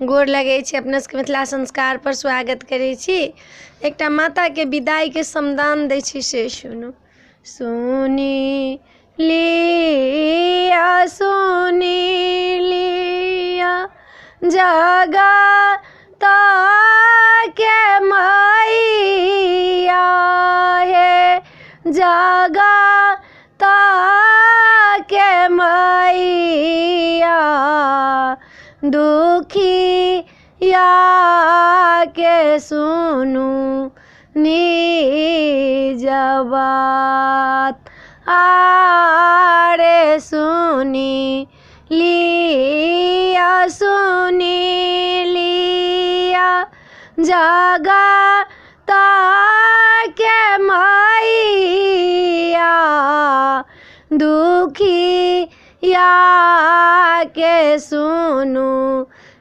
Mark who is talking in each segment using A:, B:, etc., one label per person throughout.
A: गोर लगै छी, अपना सबके मिथिला संस्कार पर स्वागत करै छी। एकटा माता के विदाई के समदान दै छी से सुनू। सुनी लिया जगत के मैया हे, जगत के मैया दुखिया के सुनू निज बात। आरे सुनी लिया जगत के मैया दुखिया के सुनू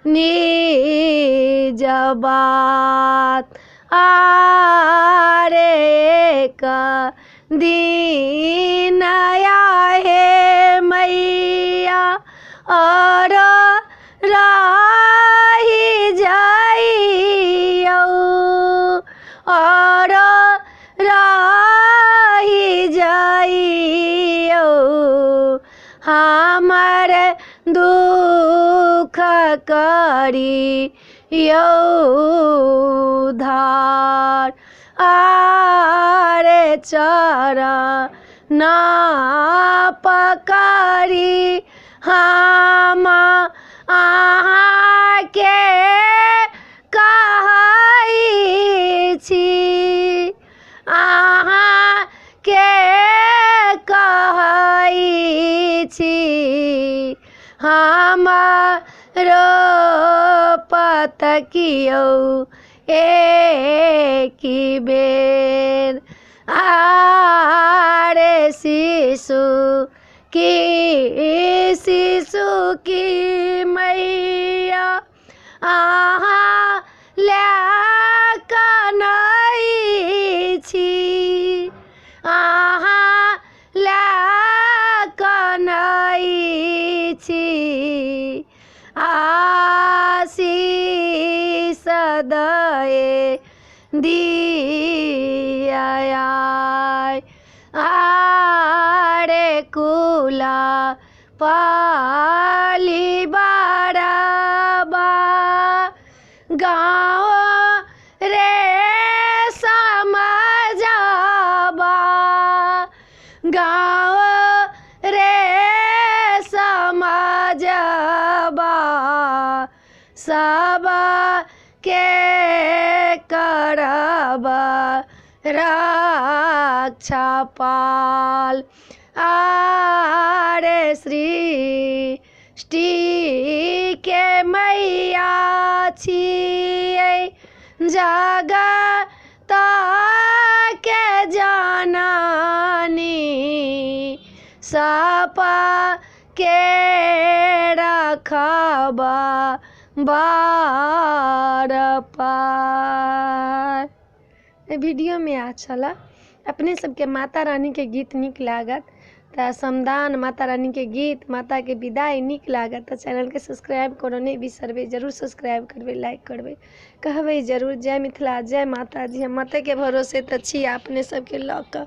A: निज बात। आरे एक दिन आहे मैया और रही जाइयो, और रही जाइयो हमर दुख करियो उद्धार। आरे चरण पकड़ी हम अहाँ के कहै छी, अहाँ के कहै छी हमरो पतकियो एकी बेर। आरे शिशु की मैया अहाँ लए नहि छी, अहाँ लए नहि छी आशीष दए दिया। आरे कुला पाली बारबा गाँव रे समझबा, गाँव रे समझबा सब के करबा रक्षा पाल। आरे सृष्टि के मैया छियै, जगत के जननी सप के रखबा बार पार। वीडियो में अच्छा ला अपने सबके माता रानी के गीत निक लागत त समदान, माता रानी के गीत, माता के विदाई निक लागत त चैनल के सब्सक्राइब करो नहीं बिसरबे, जरूर सब्सक्राइब करबे, लाइक करबे, कहबे जरूर जय मिथिला जय माता जी। हम माता के भरोसे त छी अपने सबके लऽ कऽ।